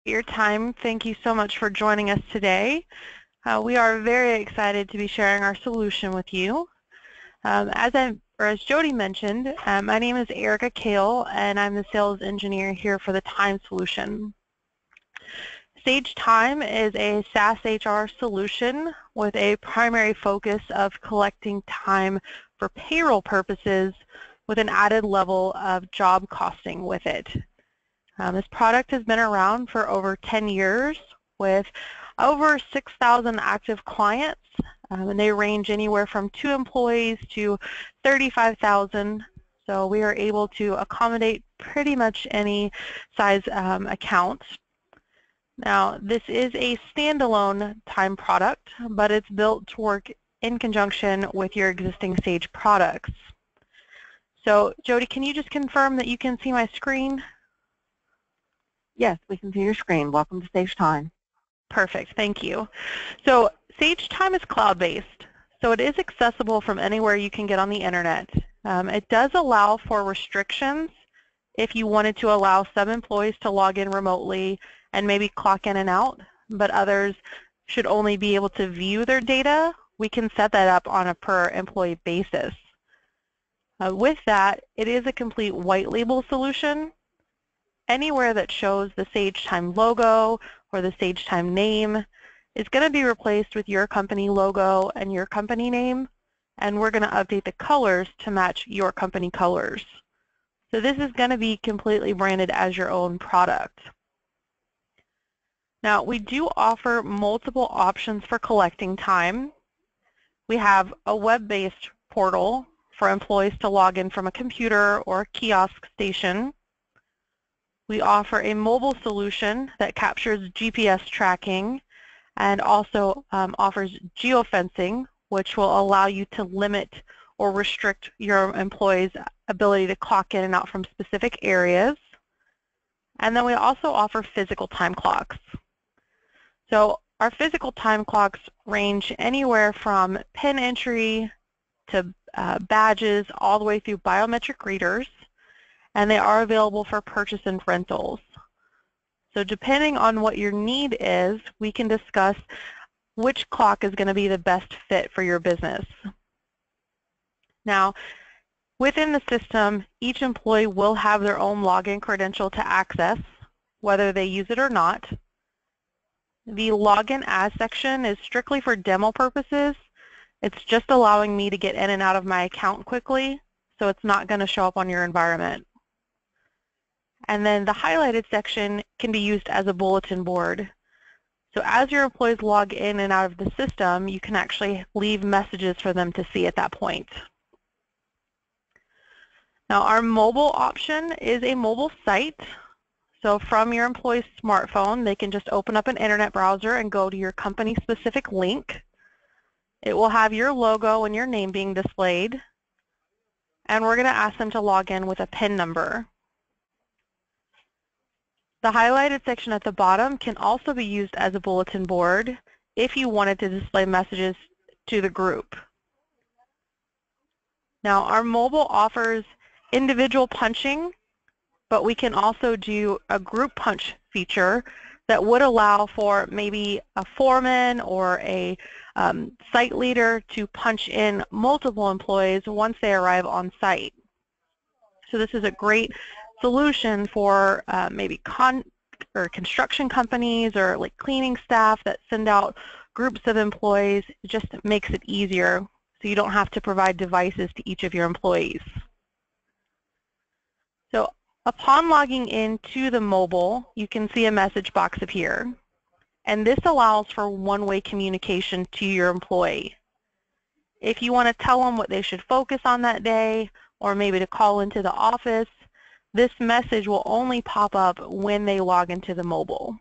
Your time. Thank you so much for joining us today. We are very excited to be sharing our solution with you. As Jody mentioned, my name is Erica Kale, and I'm the sales engineer here for the Time solution. Sage Time is a SaaS HR solution with a primary focus of collecting time for payroll purposes with an added level of job costing with it. This product has been around for over 10 years with over 6,000 active clients, and they range anywhere from 2 employees to 35,000. So we are able to accommodate pretty much any size account. Now, this is a standalone time product, but it's built to work in conjunction with your existing Sage products. So, Jody, can you just confirm that you can see my screen? Yes, we can see your screen. Welcome to Sage Time. Perfect, thank you. So Sage Time is cloud-based, so it is accessible from anywhere you can get on the internet. It does allow for restrictions if you wanted to allow some employees to log in remotely and maybe clock in and out, but others should only be able to view their data. We can set that up on a per employee basis. With that, it is a complete white label solution. Anywhere that shows the Sage Time logo or the Sage Time name is going to be replaced with your company logo and your company name, and we're going to update the colors to match your company colors. So this is going to be completely branded as your own product. Now, we do offer multiple options for collecting time. We have a web-based portal for employees to log in from a computer or a kiosk station. We offer a mobile solution that captures GPS tracking and also offers geofencing, which will allow you to limit or restrict your employees' ability to clock in and out from specific areas. And then we also offer physical time clocks. So our physical time clocks range anywhere from PIN entry to badges all the way through biometric readers, and they are available for purchase and rentals. So depending on what your need is, we can discuss which clock is going to be the best fit for your business. Now, within the system, each employee will have their own login credential to access, whether they use it or not. The Login As section is strictly for demo purposes. It's just allowing me to get in and out of my account quickly, so it's not going to show up on your environment. And then the highlighted section can be used as a bulletin board. So as your employees log in and out of the system, you can actually leave messages for them to see at that point. Now, our mobile option is a mobile site. So from your employee's smartphone, they can just open up an internet browser and go to your company-specific link. It will have your logo and your name being displayed. And we're going to ask them to log in with a PIN number. The highlighted section at the bottom can also be used as a bulletin board if you wanted to display messages to the group. Now, our mobile offers individual punching, but we can also do a group punch feature that would allow for maybe a foreman or a site leader to punch in multiple employees once they arrive on site. So this is a great solution for maybe construction companies or like cleaning staff that send out groups of employees. It just makes it easier so you don't have to provide devices to each of your employees. So upon logging into the mobile, you can see a message box appear. And this allows for one-way communication to your employee. If you want to tell them what they should focus on that day, or maybe to call into the office, this message will only pop up when they log into the mobile.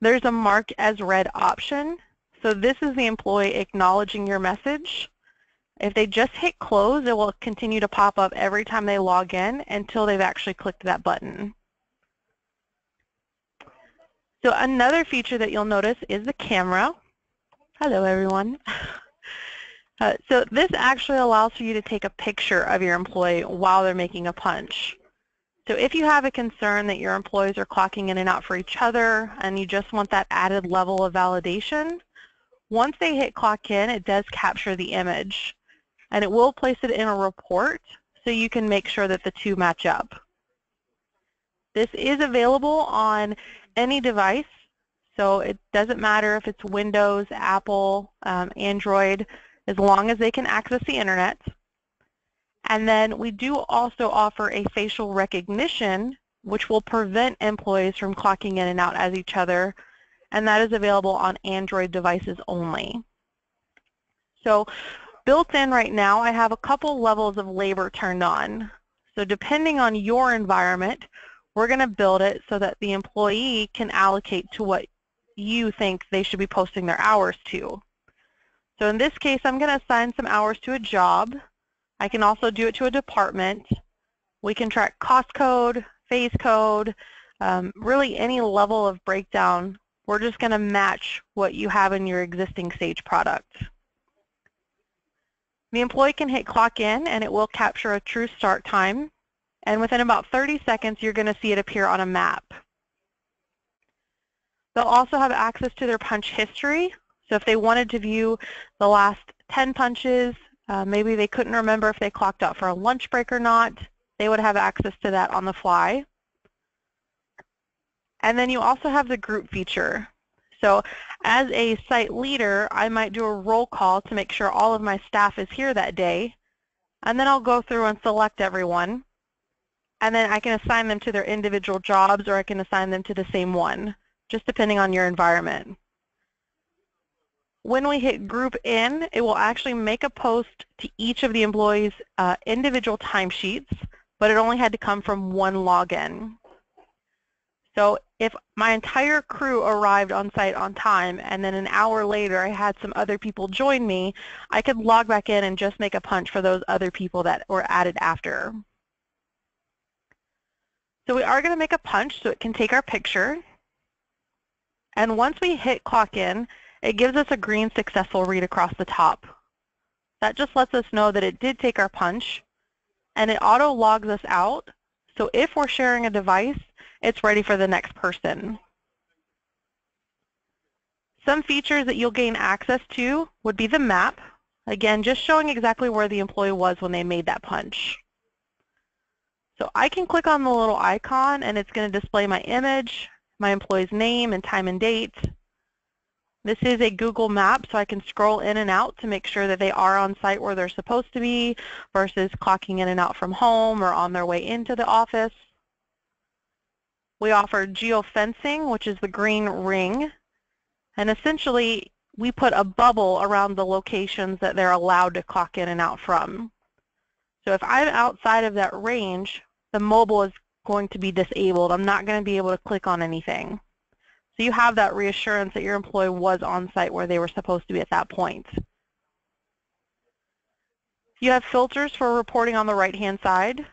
There's a mark as read option. So this is the employee acknowledging your message. If they just hit close, it will continue to pop up every time they log in until they've actually clicked that button. So another feature that you'll notice is the camera. Hello, everyone. So this actually allows for you to take a picture of your employee while they're making a punch. So if you have a concern that your employees are clocking in and out for each other and you just want that added level of validation, once they hit clock in, it does capture the image and it will place it in a report so you can make sure that the two match up. This is available on any device, so it doesn't matter if it's Windows, Apple, Android, as long as they can access the internet. And then we do also offer a facial recognition, which will prevent employees from clocking in and out as each other, and that is available on Android devices only. So built in right now, I have a couple levels of labor turned on. So depending on your environment, we're going to build it so that the employee can allocate to what you think they should be posting their hours to. So in this case, I'm going to assign some hours to a job. I can also do it to a department. We can track cost code, phase code, really any level of breakdown. We're just going to match what you have in your existing Sage product. The employee can hit clock in and it will capture a true start time. And within about 30 seconds, you're going to see it appear on a map. They'll also have access to their punch history. So if they wanted to view the last 10 punches, maybe they couldn't remember if they clocked out for a lunch break or not, they would have access to that on the fly. And then you also have the group feature. So as a site leader, I might do a roll call to make sure all of my staff is here that day. And then I'll go through and select everyone. And then I can assign them to their individual jobs, or I can assign them to the same one, just depending on your environment. When we hit group in, it will actually make a post to each of the employees' individual timesheets, but it only had to come from one login. So if my entire crew arrived on site on time and then an hour later I had some other people join me, I could log back in and just make a punch for those other people that were added after. So we are going to make a punch so it can take our picture. And once we hit clock in, it gives us a green successful read across the top. That just lets us know that it did take our punch, and it auto logs us out. So if we're sharing a device, it's ready for the next person. Some features that you'll gain access to would be the map. Again, just showing exactly where the employee was when they made that punch. So I can click on the little icon and it's going to display my image, my employee's name and time and date. This is a Google map, so I can scroll in and out to make sure that they are on site where they're supposed to be versus clocking in and out from home or on their way into the office. We offer geofencing, which is the green ring, and essentially we put a bubble around the locations that they're allowed to clock in and out from. So if I'm outside of that range, the mobile is going to be disabled. I'm not going to be able to click on anything. So you have that reassurance that your employee was on site where they were supposed to be at that point. You have filters for reporting on the right-hand side,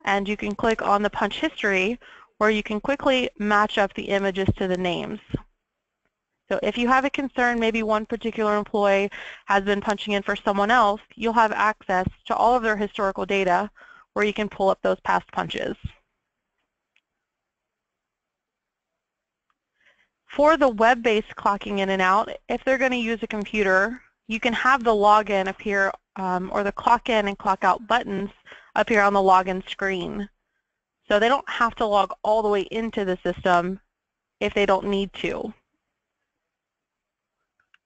and you can click on the punch history where you can quickly match up the images to the names. So if you have a concern, maybe one particular employee has been punching in for someone else, you'll have access to all of their historical data where you can pull up those past punches. For the web-based clocking in and out, if they're going to use a computer, you can have the login appear or the clock in and clock out buttons appear on the login screen. So they don't have to log all the way into the system if they don't need to.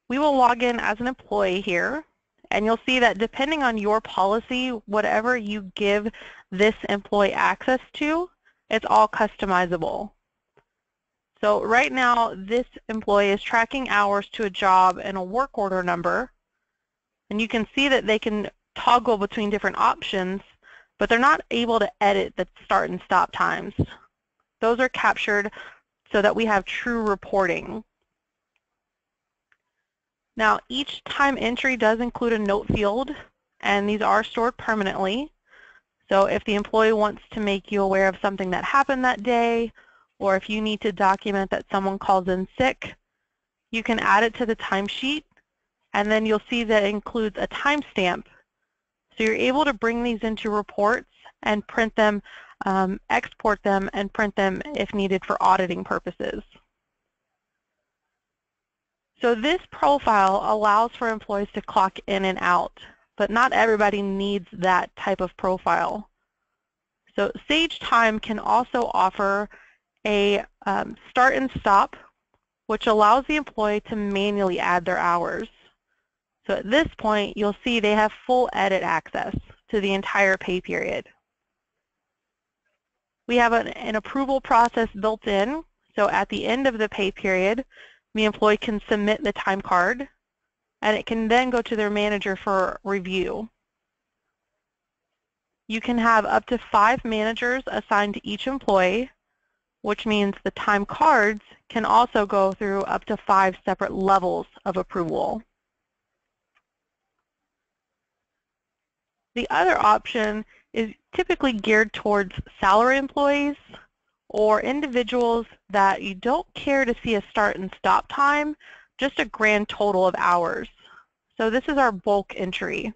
We will log in as an employee here, and you'll see that depending on your policy, whatever you give this employee access to, it's all customizable. So right now, this employee is tracking hours to a job and a work order number, and you can see that they can toggle between different options, but they're not able to edit the start and stop times. Those are captured so that we have true reporting. Now, each time entry does include a note field, and these are stored permanently. So if the employee wants to make you aware of something that happened that day, or if you need to document that someone calls in sick, you can add it to the timesheet, and then you'll see that it includes a timestamp. So you're able to bring these into reports and print them, export them, and print them if needed for auditing purposes. So this profile allows for employees to clock in and out, but not everybody needs that type of profile. So Sage Time can also offer a start and stop, which allows the employee to manually add their hours. So at this point, you'll see they have full edit access to the entire pay period. We have an approval process built in, so at the end of the pay period, the employee can submit the time card, and it can then go to their manager for review. You can have up to 5 managers assigned to each employee, which means the time cards can also go through up to 5 separate levels of approval. The other option is typically geared towards salary employees or individuals that you don't care to see a start and stop time, just a grand total of hours. So this is our bulk entry.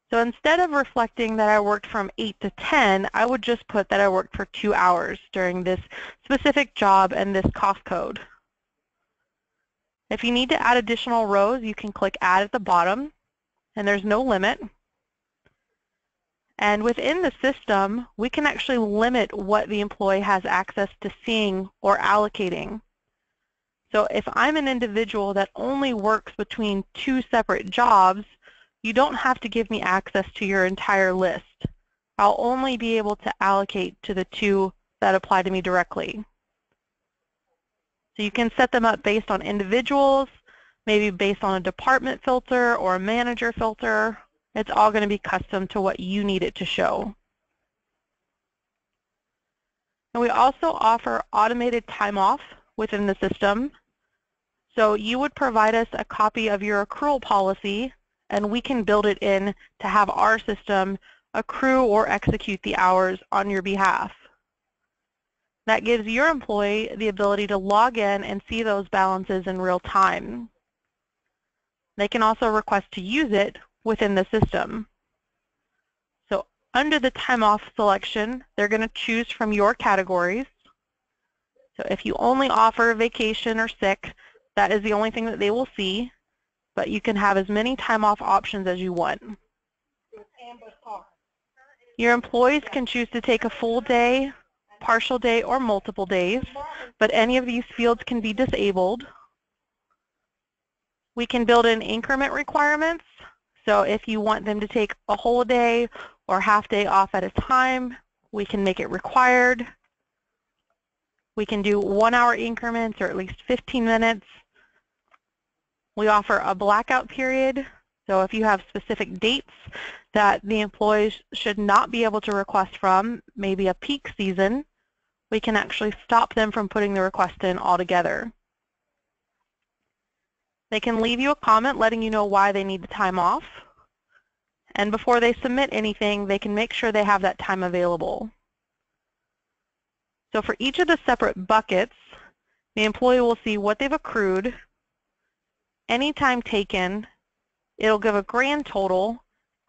So instead of reflecting that I worked from 8 to 10, I would just put that I worked for 2 hours during this specific job and this cost code. If you need to add additional rows, you can click Add at the bottom, and there's no limit. And within the system, we can actually limit what the employee has access to seeing or allocating. So if I'm an individual that only works between 2 separate jobs, you don't have to give me access to your entire list. I'll only be able to allocate to the 2 that apply to me directly. So you can set them up based on individuals, maybe based on a department filter or a manager filter. It's all going to be custom to what you need it to show. And we also offer automated time off within the system. So you would provide us a copy of your accrual policy, and we can build it in to have our system accrue or execute the hours on your behalf. That gives your employee the ability to log in and see those balances in real time. They can also request to use it within the system. So under the time off selection, they're going to choose from your categories. So if you only offer vacation or sick, that is the only thing that they will see, but you can have as many time off options as you want. Your employees can choose to take a full day, partial day, or multiple days, but any of these fields can be disabled. We can build in increment requirements. So if you want them to take a whole day or half day off at a time, we can make it required. We can do 1-hour increments or at least 15 minutes. We offer a blackout period. So if you have specific dates that the employees should not be able to request from, maybe a peak season, we can actually stop them from putting the request in altogether. They can leave you a comment letting you know why they need the time off. And before they submit anything, they can make sure they have that time available. So for each of the separate buckets, the employee will see what they've accrued, any time taken, it'll give a grand total,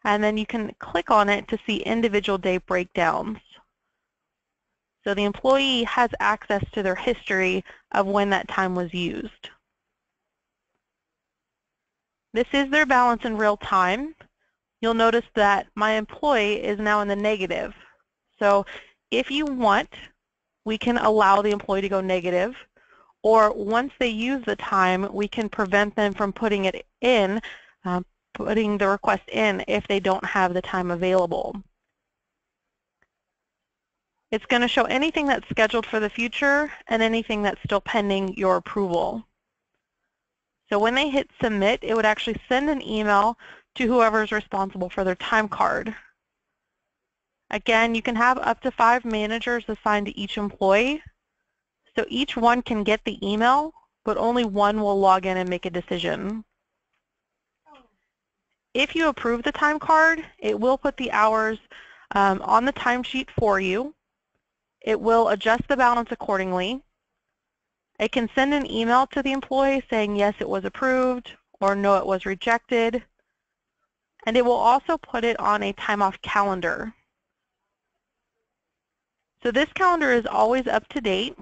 and then you can click on it to see individual day breakdowns. So the employee has access to their history of when that time was used. This is their balance in real time. You'll notice that my employee is now in the negative. So if you want, we can allow the employee to go negative, or once they use the time, we can prevent them from putting it in, putting the request in if they don't have the time available. It's going to show anything that's scheduled for the future and anything that's still pending your approval. So when they hit submit, it would actually send an email to whoever is responsible for their time card. Again, you can have up to 5 managers assigned to each employee. So each one can get the email, but only one will log in and make a decision. If you approve the time card, it will put the hours on the timesheet for you. It will adjust the balance accordingly. It can send an email to the employee saying, yes, it was approved, or no, it was rejected. And it will also put it on a time off calendar. So this calendar is always up to date.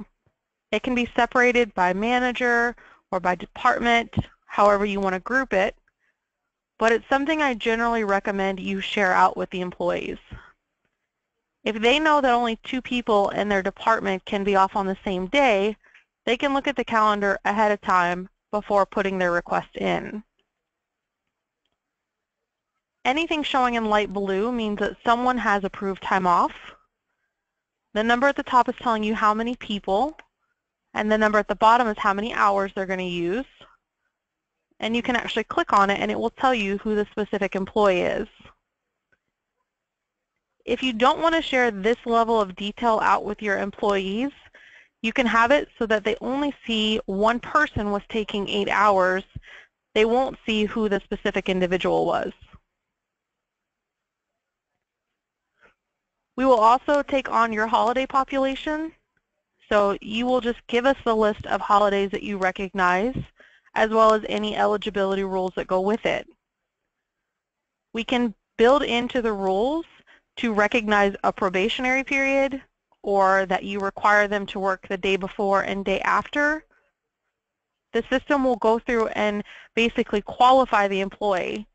It can be separated by manager or by department, however you want to group it, but it's something I generally recommend you share out with the employees. If they know that only 2 people in their department can be off on the same day, they can look at the calendar ahead of time before putting their request in. Anything showing in light blue means that someone has approved time off. The number at the top is telling you how many people, and the number at the bottom is how many hours they're going to use. And you can actually click on it and it will tell you who the specific employee is. If you don't want to share this level of detail out with your employees, you can have it so that they only see one person was taking 8 hours. They won't see who the specific individual was. We will also take on your holiday population. So you will just give us the list of holidays that you recognize, as well as any eligibility rules that go with it. We can build into the rules to recognize a probationary period, or that you require them to work the day before and day after. The system will go through and basically qualify the employee.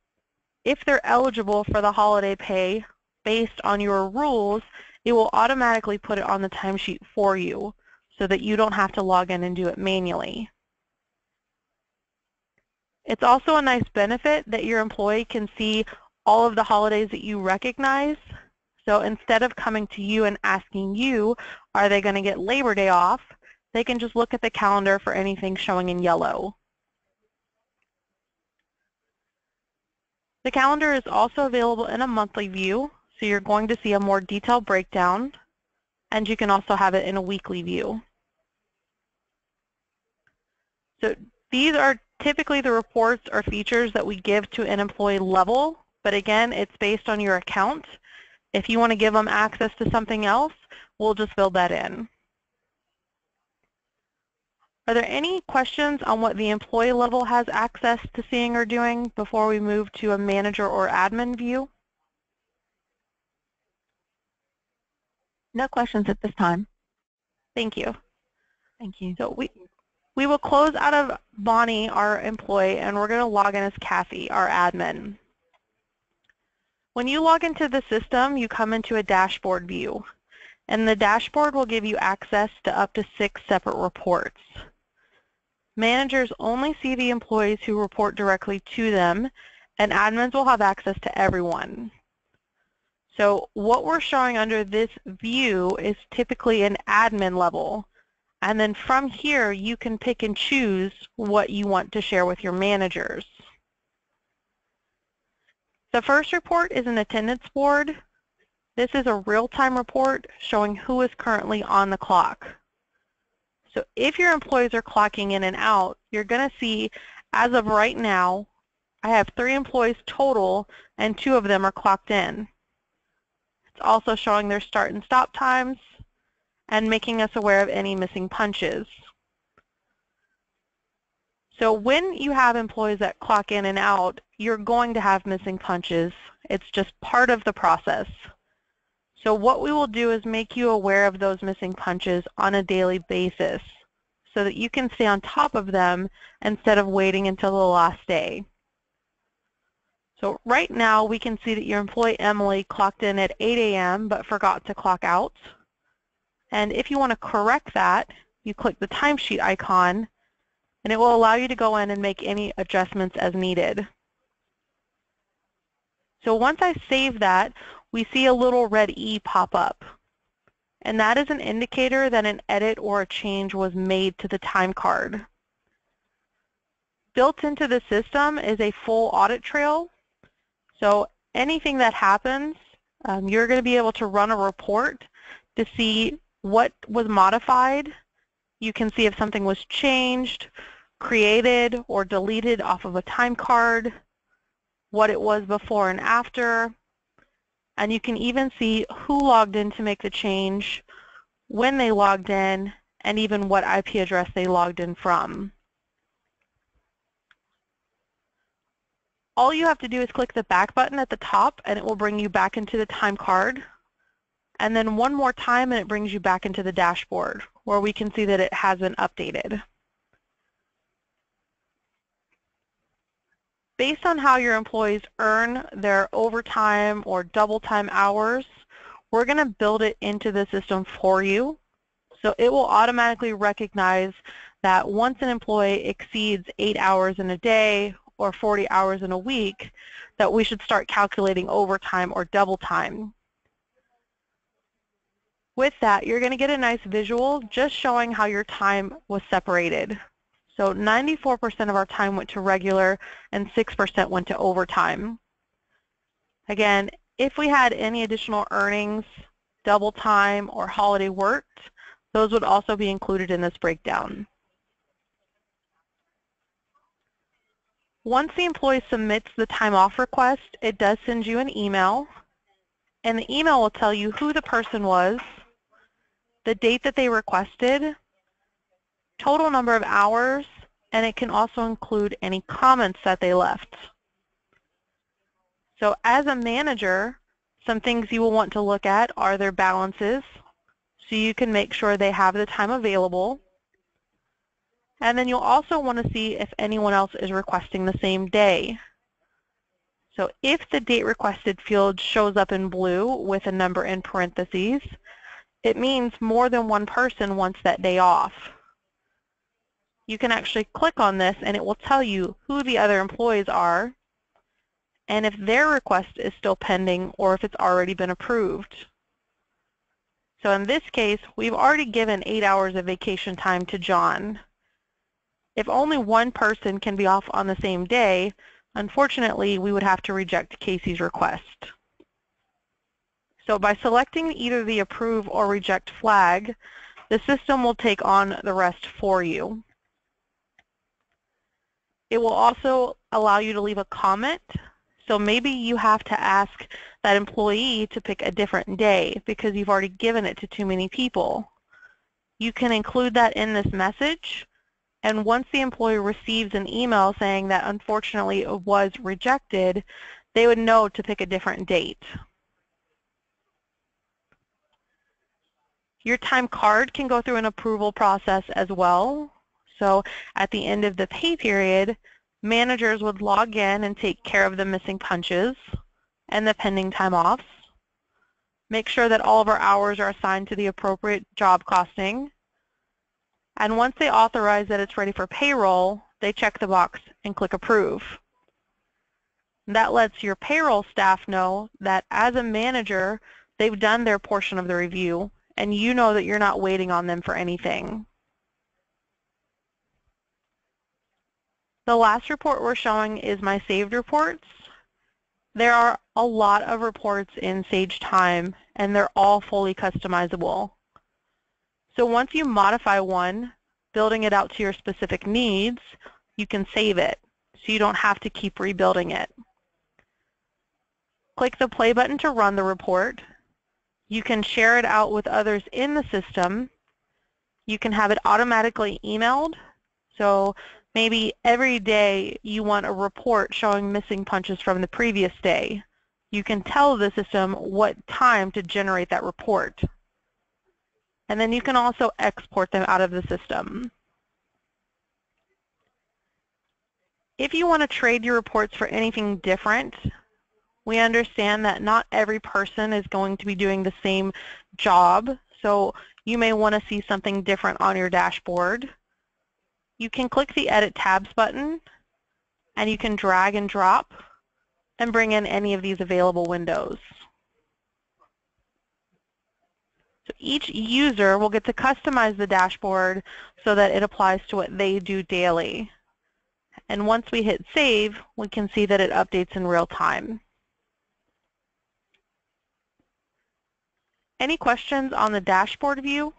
If they're eligible for the holiday pay based on your rules, it will automatically put it on the timesheet for you so that you don't have to log in and do it manually. It's also a nice benefit that your employee can see all of the holidays that you recognize. So instead of coming to you and asking you, are they going to get Labor Day off, they can just look at the calendar for anything showing in yellow. The calendar is also available in a monthly view, so you're going to see a more detailed breakdown, and you can also have it in a weekly view. So these are typically the reports or features that we give to an employee level, but again, it's based on your account. If you want to give them access to something else, we'll just build that in. Are there any questions on what the employee level has access to seeing or doing before we move to a manager or admin view? No questions at this time. Thank you. Thank you. So we will close out of Bonnie, our employee, and we're going to log in as Kathy, our admin. When you log into the system, you come into a dashboard view, and the dashboard will give you access to up to 6 separate reports. Managers only see the employees who report directly to them, and admins will have access to everyone. So what we're showing under this view is typically an admin level, and then from here you can pick and choose what you want to share with your managers. The first report is an attendance board. This is a real-time report showing who is currently on the clock. So if your employees are clocking in and out, you're going to see, as of right now, I have 3 employees total, and 2 of them are clocked in. It's also showing their start and stop times and making us aware of any missing punches. So when you have employees that clock in and out, you're going to have missing punches. It's just part of the process. So what we will do is make you aware of those missing punches on a daily basis so that you can stay on top of them instead of waiting until the last day. So right now we can see that your employee Emily clocked in at 8 a.m. but forgot to clock out. And if you want to correct that, you click the timesheet icon, and it will allow you to go in and make any adjustments as needed. So once I save that, we see a little red E pop up. And that is an indicator that an edit or a change was made to the time card. Built into the system is a full audit trail. So anything that happens, you're going to be able to run a report to see what was modified. You can see if something was changed, created, or deleted off of a time card, what it was before and after, and you can even see who logged in to make the change, when they logged in, and even what IP address they logged in from. all you have to do is click the back button at the top and it will bring you back into the time card. And then one more time and it brings you back into the dashboard where we can see that it has been updated. Based on how your employees earn their overtime or double time hours, we're going to build it into the system for you. So it will automatically recognize that once an employee exceeds 8 hours in a day or 40 hours in a week, that we should start calculating overtime or double time. With that, you're going to get a nice visual just showing how your time was separated. So 94% of our time went to regular and 6% went to overtime. Again, if we had any additional earnings, double time, or holiday worked, those would also be included in this breakdown. Once the employee submits the time off request, it does send you an email, and the email will tell you who the person was, the date that they requested, total number of hours, and it can also include any comments that they left. So as a manager, some things you will want to look at are their balances, so you can make sure they have the time available. And then you'll also want to see if anyone else is requesting the same day. So if the date requested field shows up in blue with a number in parentheses, it means more than one person wants that day off. You can actually click on this and it will tell you who the other employees are and if their request is still pending or if it's already been approved. So in this case, we've already given 8 hours of vacation time to John. If only one person can be off on the same day, unfortunately, we would have to reject Casey's request. So by selecting either the approve or reject flag, the system will take on the rest for you. It will also allow you to leave a comment. So maybe you have to ask that employee to pick a different day because you've already given it to too many people. You can include that in this message, and once the employee receives an email saying that unfortunately it was rejected, they would know to pick a different date. Your time card can go through an approval process as well. So at the end of the pay period, managers would log in and take care of the missing punches and the pending time offs. Make sure that all of our hours are assigned to the appropriate job costing. And once they authorize that it's ready for payroll, they check the box and click approve. That lets your payroll staff know that as a manager, they've done their portion of the review and you know that you're not waiting on them for anything. The last report we're showing is my saved reports. There are a lot of reports in Sage Time, and they're all fully customizable. So once you modify one, building it out to your specific needs, you can save it, so you don't have to keep rebuilding it. Click the play button to run the report. You can share it out with others in the system. You can have it automatically emailed. So maybe every day you want a report showing missing punches from the previous day. You can tell the system what time to generate that report. And then you can also export them out of the system. If you want to trade your reports for anything different, we understand that not every person is going to be doing the same job, so you may want to see something different on your dashboard. You can click the Edit Tabs button, and you can drag and drop and bring in any of these available windows. So each user will get to customize the dashboard so that it applies to what they do daily. And once we hit save, we can see that it updates in real time. Any questions on the dashboard view?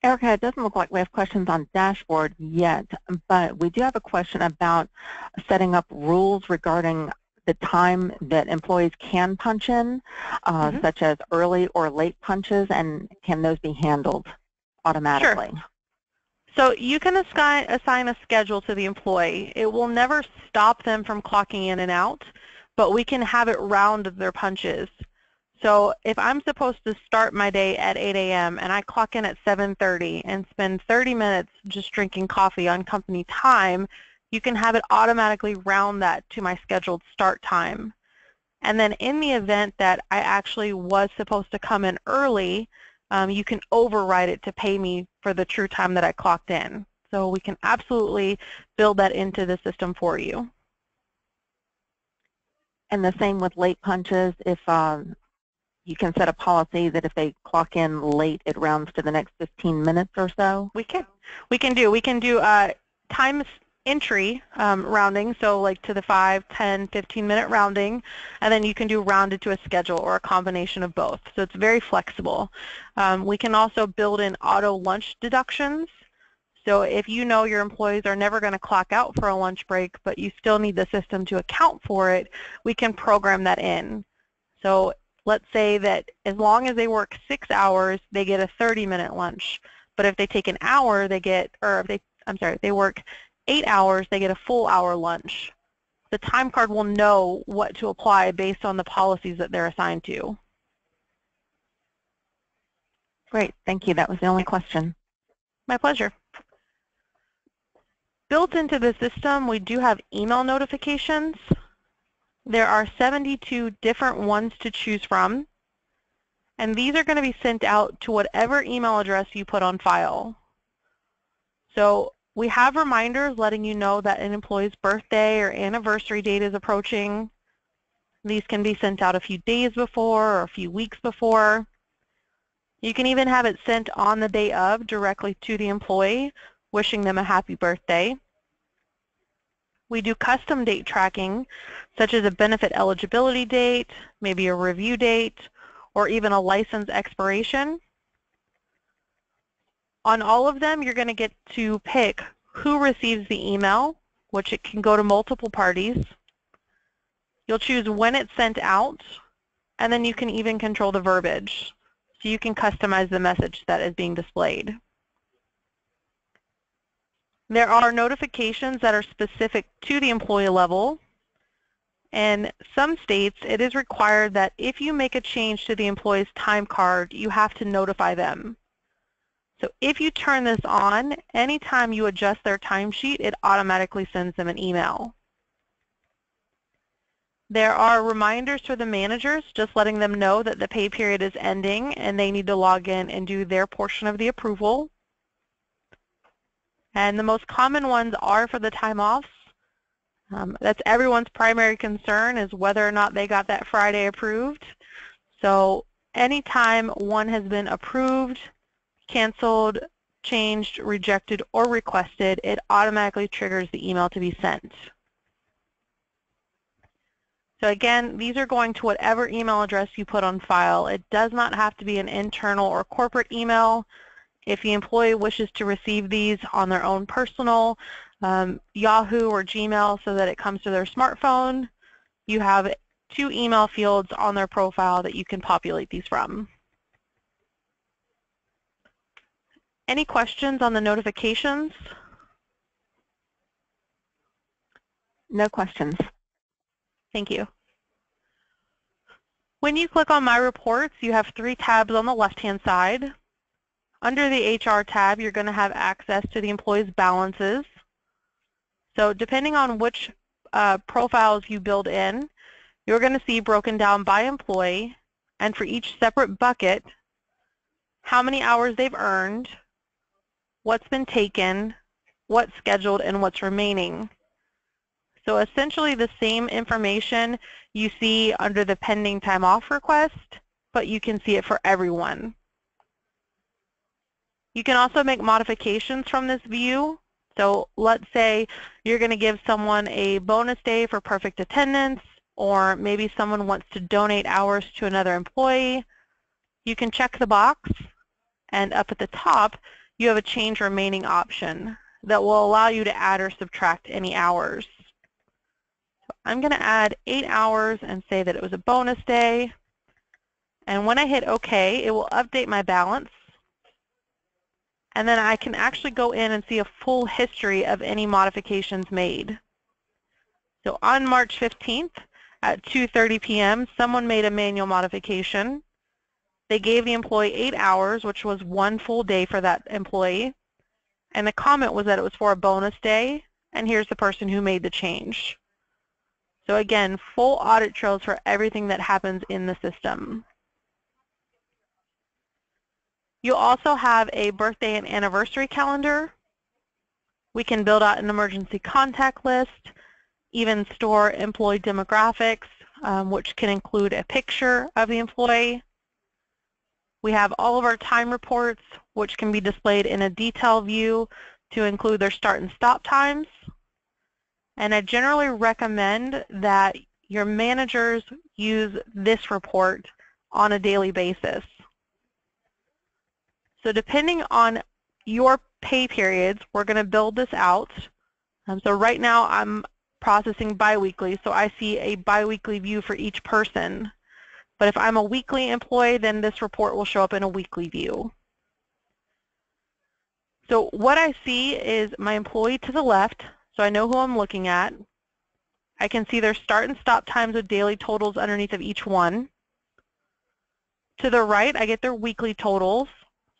Erica, it doesn't look like we have questions on dashboard yet, but we do have a question about setting up rules regarding the time that employees can punch in, such as early or late punches, and can those be handled automatically? Sure. So you can assign a schedule to the employee. It will never stop them from clocking in and out, but we can have it round their punches. So if I'm supposed to start my day at 8 a.m. and I clock in at 7:30 and spend 30 minutes just drinking coffee on company time, you can have it automatically round that to my scheduled start time. And then in the event that I actually was supposed to come in early, you can override it to pay me for the true time that I clocked in. So we can absolutely build that into the system for you. And the same with late punches. If you can set a policy that if they clock in late, it rounds to the next 15 minutes or so? We can do time entry rounding, so like to the 5, 10, 15-minute rounding, and then you can do rounded to a schedule or a combination of both. So it's very flexible. We can also build in auto lunch deductions. So if you know your employees are never going to clock out for a lunch break, but you still need the system to account for it, we can program that in. So let's say that as long as they work 6 hours, they get a 30-minute lunch. But if they take an hour, they get, or if they work 8 hours, they get a full hour lunch. The time card will know what to apply based on the policies that they're assigned to. Great, thank you. That was the only question. My pleasure. Built into the system, we do have email notifications. There are 72 different ones to choose from, and these are going to be sent out to whatever email address you put on file. So we have reminders letting you know that an employee's birthday or anniversary date is approaching. These can be sent out a few days before or a few weeks before. You can even have it sent on the day of directly to the employee, wishing them a happy birthday. We do custom date tracking, such as a benefit eligibility date, maybe a review date, or even a license expiration. On all of them, you're going to get to pick who receives the email, which it can go to multiple parties. You'll choose when it's sent out, and then you can even control the verbiage. So you can customize the message that is being displayed. There are notifications that are specific to the employee level. In some states, it is required that if you make a change to the employee's time card, you have to notify them. So if you turn this on, anytime you adjust their timesheet, it automatically sends them an email. There are reminders for the managers, just letting them know that the pay period is ending and they need to log in and do their portion of the approval. And the most common ones are for the time offs. That's everyone's primary concern, is whether or not they got that Friday approved. So anytime one has been approved, canceled, changed, rejected, or requested, it automatically triggers the email to be sent. So again, these are going to whatever email address you put on file. It does not have to be an internal or corporate email. If the employee wishes to receive these on their own personal Yahoo or Gmail so that it comes to their smartphone, you have 2 email fields on their profile that you can populate these from. Any questions on the notifications? No questions. Thank you. When you click on My Reports, you have 3 tabs on the left-hand side. Under the HR tab, you're going to have access to the employee's balances. So depending on which profiles you build in, you're going to see broken down by employee, and for each separate bucket, how many hours they've earned, what's been taken, what's scheduled, and what's remaining. So essentially the same information you see under the pending time off request, but you can see it for everyone. You can also make modifications from this view. So let's say you're going to give someone a bonus day for perfect attendance, or maybe someone wants to donate hours to another employee. You can check the box, and up at the top, you have a change remaining option that will allow you to add or subtract any hours. So I'm going to add 8 hours and say that it was a bonus day. And when I hit OK, it will update my balance. and then I can actually go in and see a full history of any modifications made. So on March 15th at 2:30 p.m., someone made a manual modification. They gave the employee 8 hours, which was 1 full day for that employee, and the comment was that it was for a bonus day, and here's the person who made the change. So again, full audit trails for everything that happens in the system. You'll also have a birthday and anniversary calendar. We can build out an emergency contact list, even store employee demographics, which can include a picture of the employee. We have all of our time reports, which can be displayed in a detail view to include their start and stop times. And I generally recommend that your managers use this report on a daily basis. So depending on your pay periods, we're going to build this out. So right now I'm processing biweekly, so I see a biweekly view for each person. But if I'm a weekly employee, then this report will show up in a weekly view. So what I see is my employee to the left, so I know who I'm looking at. I can see their start and stop times with daily totals underneath of each one. To the right, I get their weekly totals,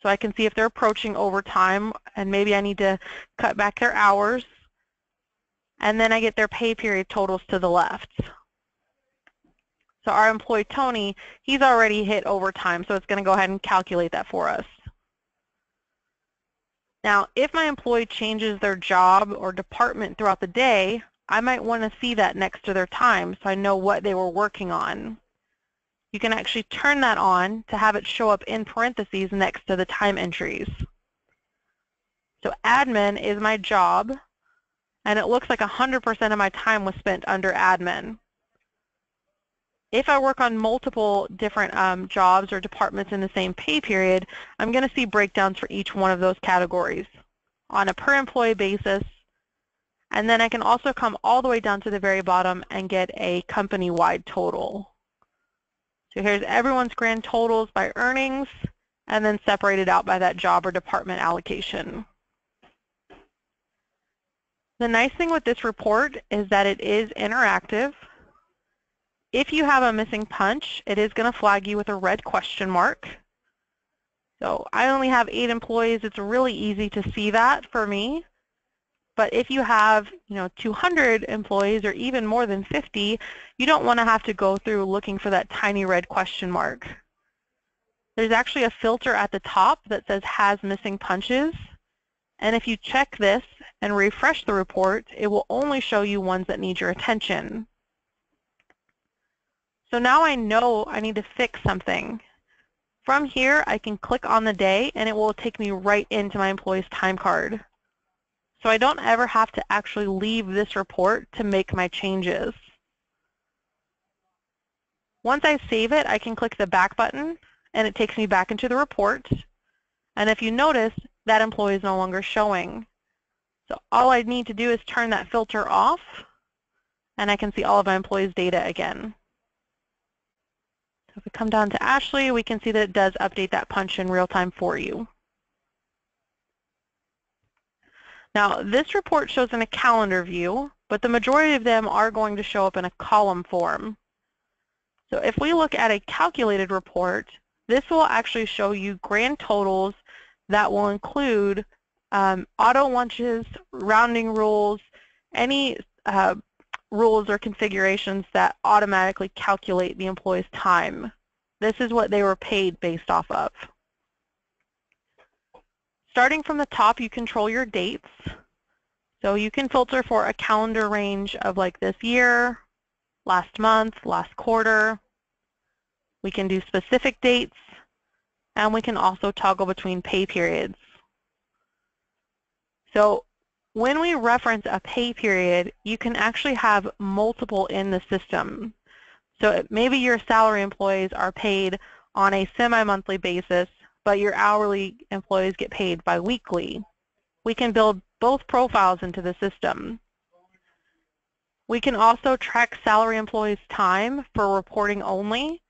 so I can see if they're approaching overtime, and maybe I need to cut back their hours. And then I get their pay period totals to the left. So our employee, Tony, he's already hit overtime, so it's going to go ahead and calculate that for us. Now, if my employee changes their job or department throughout the day, I might want to see that next to their time so I know what they were working on. You can actually turn that on to have it show up in parentheses next to the time entries. So admin is my job, and it looks like 100% of my time was spent under admin. If I work on multiple different jobs or departments in the same pay period, I'm going to see breakdowns for each one of those categories on a per employee basis. And then I can also come all the way down to the very bottom and get a company-wide total. So here's everyone's grand totals by earnings, and then separated out by that job or department allocation. The nice thing with this report is that it is interactive. If you have a missing punch, it is going to flag you with a red question mark. So I only have 8 employees. It's really easy to see that for me. But if you have, 200 employees or even more than 50, you don't want to have to go through looking for that tiny red question mark. There's actually a filter at the top that says has missing punches. And if you check this and refresh the report, it will only show you ones that need your attention. So now I know I need to fix something. From here, I can click on the day, and it will take me right into my employee's time card. So I don't ever have to actually leave this report to make my changes. Once I save it, I can click the back button, and it takes me back into the report. And if you notice, that employee is no longer showing. So all I need to do is turn that filter off, and I can see all of my employees' data again. So if we come down to Ashley, we can see that it does update that punch in real time for you. Now, this report shows in a calendar view, but the majority of them are going to show up in a column form. So if we look at a calculated report, this will actually show you grand totals that will include auto lunches, rounding rules, any rules or configurations that automatically calculate the employee's time. This is what they were paid based off of. Starting from the top, you control your dates. So you can filter for a calendar range of like this year, last month, last quarter. We can do specific dates, and we can also toggle between pay periods. So when we reference a pay period, you can actually have multiple in the system. So maybe your salary employees are paid on a semi-monthly basis, but your hourly employees get paid bi-weekly. We can build both profiles into the system. We can also track salary employees' time for reporting only.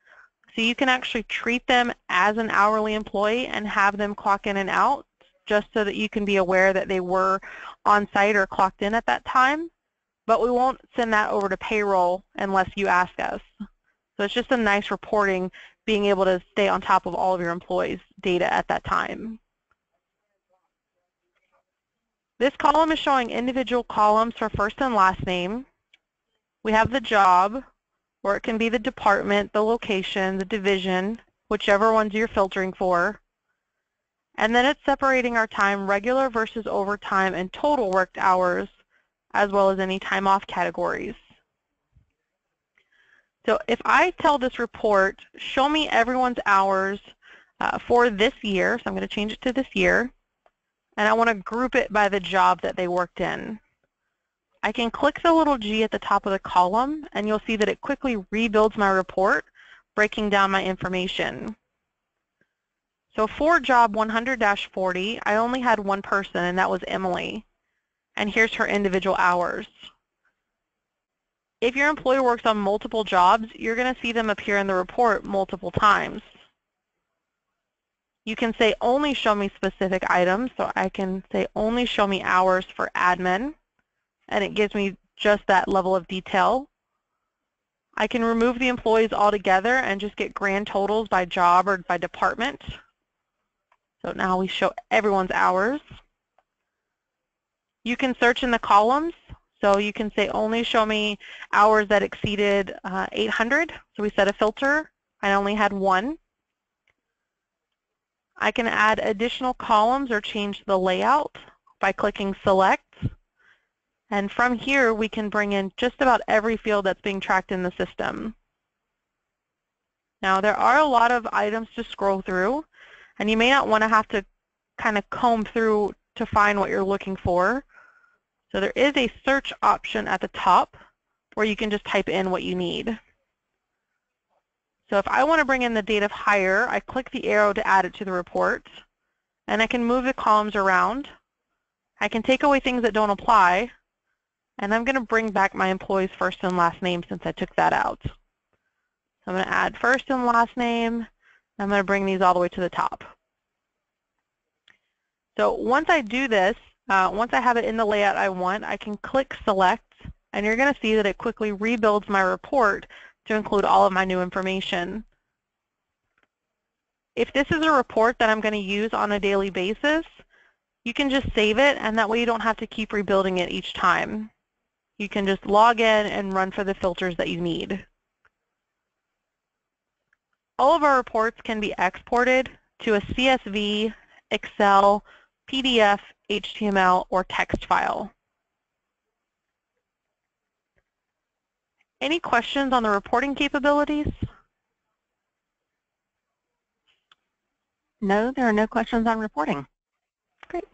So you can actually treat them as an hourly employee and have them clock in and out just so that you can be aware that they were on site or clocked in at that time, but we won't send that over to payroll unless you ask us. So it's just a nice reporting, being able to stay on top of all of your employees' data at that time. This column is showing individual columns for first and last name. We have the job, or it can be the department, the location, the division, whichever ones you're filtering for. And then it's separating our time, regular versus overtime, and total worked hours, as well as any time off categories. So if I tell this report, show me everyone's hours for this year, so I'm going to change it to this year, and I want to group it by the job that they worked in. I can click the little G at the top of the column, and you'll see that it quickly rebuilds my report, breaking down my information. So for job 100-40, I only had one person, and that was Emily. And here's her individual hours. If your employee works on multiple jobs, you're going to see them appear in the report multiple times. You can say only show me specific items, so I can say only show me hours for admin, and it gives me just that level of detail. I can remove the employees altogether and just get grand totals by job or by department. So now we show everyone's hours. You can search in the columns, so you can say only show me hours that exceeded 800. So we set a filter. I only had one. I can add additional columns or change the layout by clicking select. And from here, we can bring in just about every field that's being tracked in the system. Now, there are a lot of items to scroll through, and you may not want to have to kind of comb through to find what you're looking for. So there is a search option at the top where you can just type in what you need. So if I want to bring in the date of hire, I click the arrow to add it to the report, and I can move the columns around. I can take away things that don't apply, and I'm going to bring back my employee's first and last name since I took that out. So I'm going to add first and last name. I'm going to bring these all the way to the top. So once I do this, once I have it in the layout I want, I can click select, and you're going to see that it quickly rebuilds my report to include all of my new information. If this is a report that I'm going to use on a daily basis, you can just save it, and that way you don't have to keep rebuilding it each time. You can just log in and run for the filters that you need. All of our reports can be exported to a CSV, Excel, PDF, HTML, or text file. Any questions on the reporting capabilities? No, there are no questions on reporting. Great.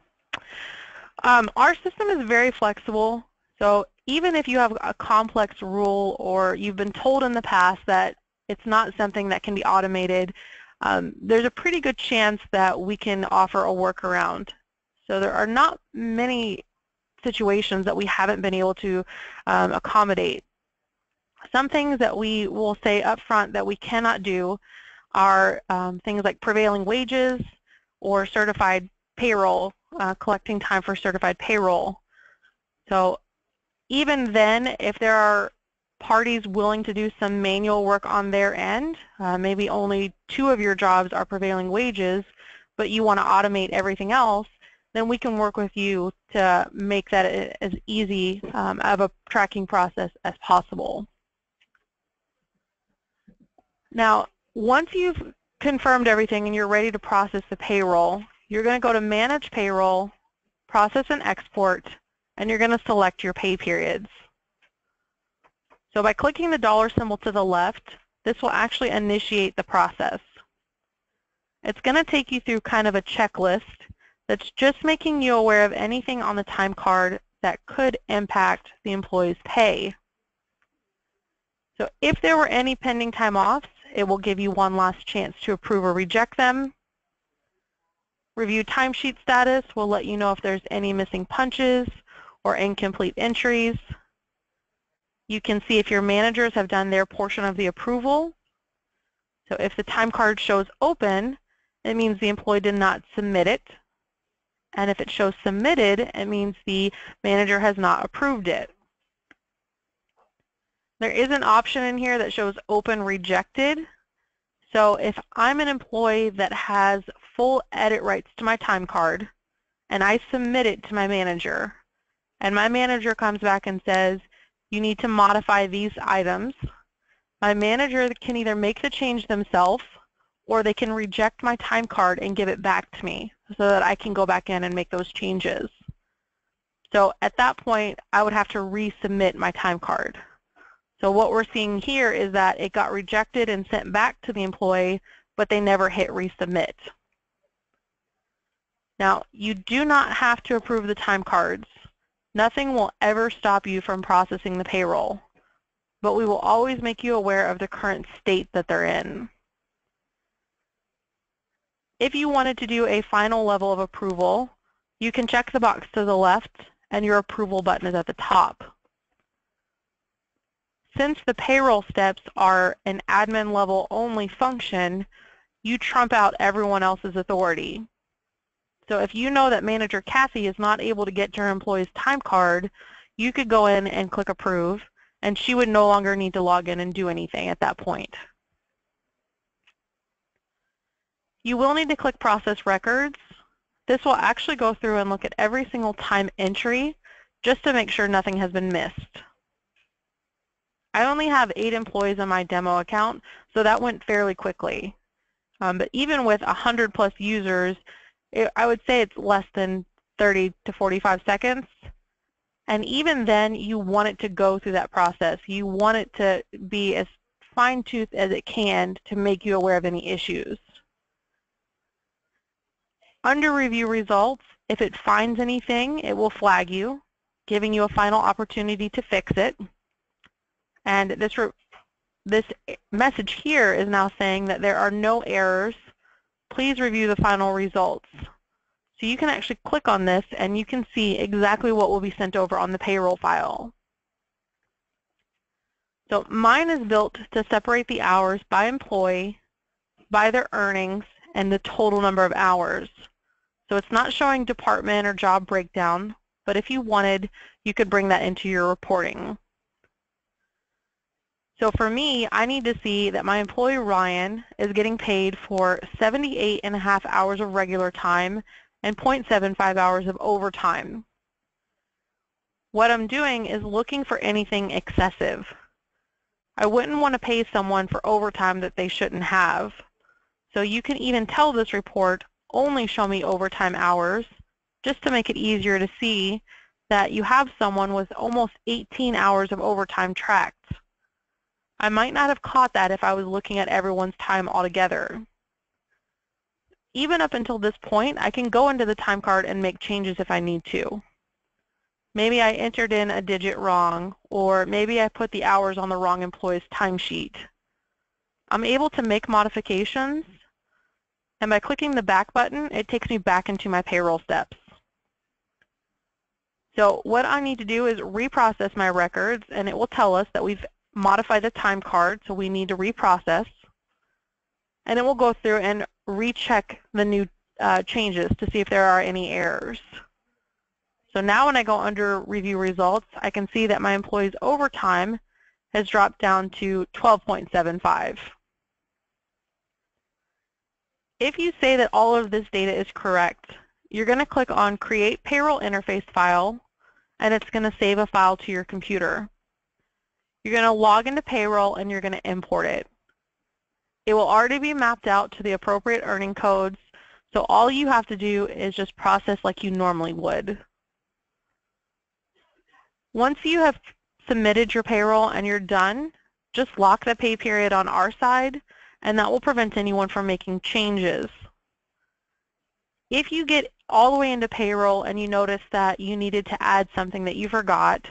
Our system is very flexible, so even if you have a complex rule or you've been told in the past that it's not something that can be automated, there's a pretty good chance that we can offer a workaround. So there are not many situations that we haven't been able to accommodate. Some things that we will say up front that we cannot do are things like prevailing wages or certified payroll, collecting time for certified payroll. So even then, if there are parties willing to do some manual work on their end, maybe only 2 of your jobs are prevailing wages, but you want to automate everything else, then we can work with you to make that as easy of a tracking process as possible. Now, once you've confirmed everything and you're ready to process the payroll, you're going to go to Manage Payroll, Process and Export, and you're going to select your pay periods. So by clicking the dollar symbol to the left, this will actually initiate the process. It's going to take you through kind of a checklist that's just making you aware of anything on the time card that could impact the employee's pay. So if there were any pending time offs, it will give you one last chance to approve or reject them. Review timesheet status will let you know if there's any missing punches or incomplete entries. You can see if your managers have done their portion of the approval. So if the time card shows open, it means the employee did not submit it. and if it shows submitted, it means the manager has not approved it. There is an option in here that shows open rejected. So if I'm an employee that has full edit rights to my time card and I submit it to my manager, and my manager comes back and says, you need to modify these items, my manager can either make the change themselves or they can reject my time card and give it back to me so that I can go back in and make those changes. So at that point, I would have to resubmit my time card. So what we're seeing here is that it got rejected and sent back to the employee, but they never hit resubmit. Now, you do not have to approve the time cards. Nothing will ever stop you from processing the payroll, but we will always make you aware of the current state that they're in. If you wanted to do a final level of approval, you can check the box to the left and your approval button is at the top. Since the payroll steps are an admin level only function, you trump out everyone else's authority. So if you know that Manager Kathy is not able to get to her employee's time card, you could go in and click approve, and she would no longer need to log in and do anything at that point. You will need to click process records. This will actually go through and look at every single time entry just to make sure nothing has been missed. I only have 8 employees on my demo account, so that went fairly quickly. But even with 100+ users, I would say it's less than 30 to 45 seconds. And even then, you want it to go through that process. You want it to be as fine-toothed as it can to make you aware of any issues. Under review results, if it finds anything, it will flag you, giving you a final opportunity to fix it. And this message here is now saying that there are no errors. Please review the final results. So you can actually click on this and you can see exactly what will be sent over on the payroll file. So mine is built to separate the hours by employee, by their earnings, and the total number of hours. So it's not showing department or job breakdown, but if you wanted, you could bring that into your reporting. So for me, I need to see that my employee Ryan is getting paid for 78.5 hours of regular time and 0.75 hours of overtime. What I'm doing is looking for anything excessive. I wouldn't want to pay someone for overtime that they shouldn't have. So you can even tell this report, only show me overtime hours, just to make it easier to see that you have someone with almost 18 hours of overtime tracked. I might not have caught that if I was looking at everyone's time altogether. Even up until this point, I can go into the time card and make changes if I need to. Maybe I entered in a digit wrong, or maybe I put the hours on the wrong employee's timesheet. I'm able to make modifications, and by clicking the back button, it takes me back into my payroll steps. So what I need to do is reprocess my records, and it will tell us that we've modified the time card, so we need to reprocess. And it will go through and recheck the new changes to see if there are any errors. So now when I go under review results, I can see that my employee's overtime has dropped down to 12.75. If you say that all of this data is correct, you're going to click on Create Payroll Interface File, and it's going to save a file to your computer. You're going to log into Payroll and you're going to import it. It will already be mapped out to the appropriate earning codes, so all you have to do is just process like you normally would. Once you have submitted your payroll and you're done, just lock the pay period on our side, and that will prevent anyone from making changes. If you get all the way into payroll and you notice that you needed to add something that you forgot,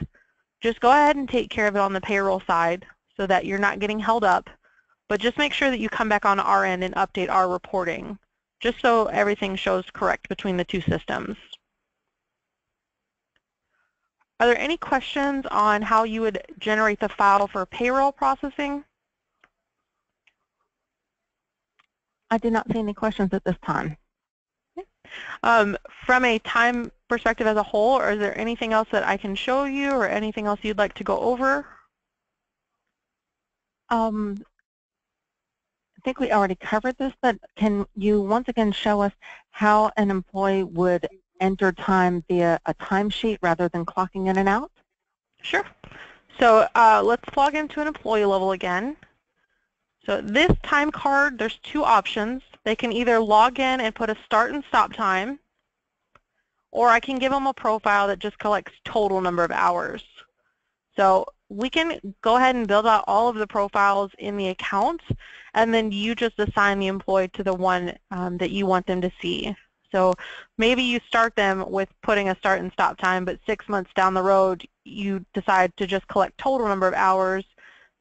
just go ahead and take care of it on the payroll side so that you're not getting held up, but just make sure that you come back on our end and update our reporting, just so everything shows correct between the two systems. Are there any questions on how you would generate the file for payroll processing? I did not see any questions at this time. From a time perspective as a whole, or is there anything else that I can show you or anything else you'd like to go over? I think we already covered this, but can you once again show us how an employee would enter time via a timesheet rather than clocking in and out? Sure. So let's log into an employee level again. So this time card, there's two options. They can either log in and put a start and stop time, or I can give them a profile that just collects total number of hours. So we can go ahead and build out all of the profiles in the account, and then you just assign the employee to the one that you want them to see. So maybe you start them with putting a start and stop time, but 6 months down the road, you decide to just collect total number of hours.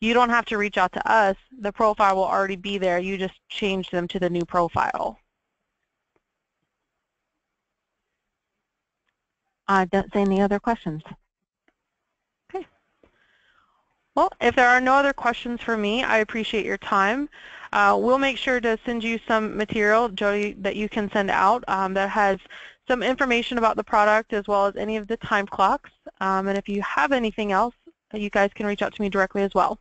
You don't have to reach out to us. The profile will already be there. You just change them to the new profile. I don't see any other questions. Okay. Well, if there are no other questions for me, I appreciate your time. We'll make sure to send you some material, Jody, that you can send out that has some information about the product as well as any of the time clocks. And if you have anything else, you guys can reach out to me directly as well.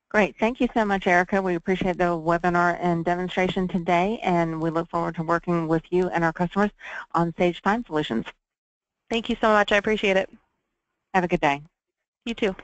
Great. Thank you so much, Erica. We appreciate the webinar and demonstration today, and we look forward to working with you and our customers on Sage Time Solutions. Thank you so much. I appreciate it. Have a good day. You too.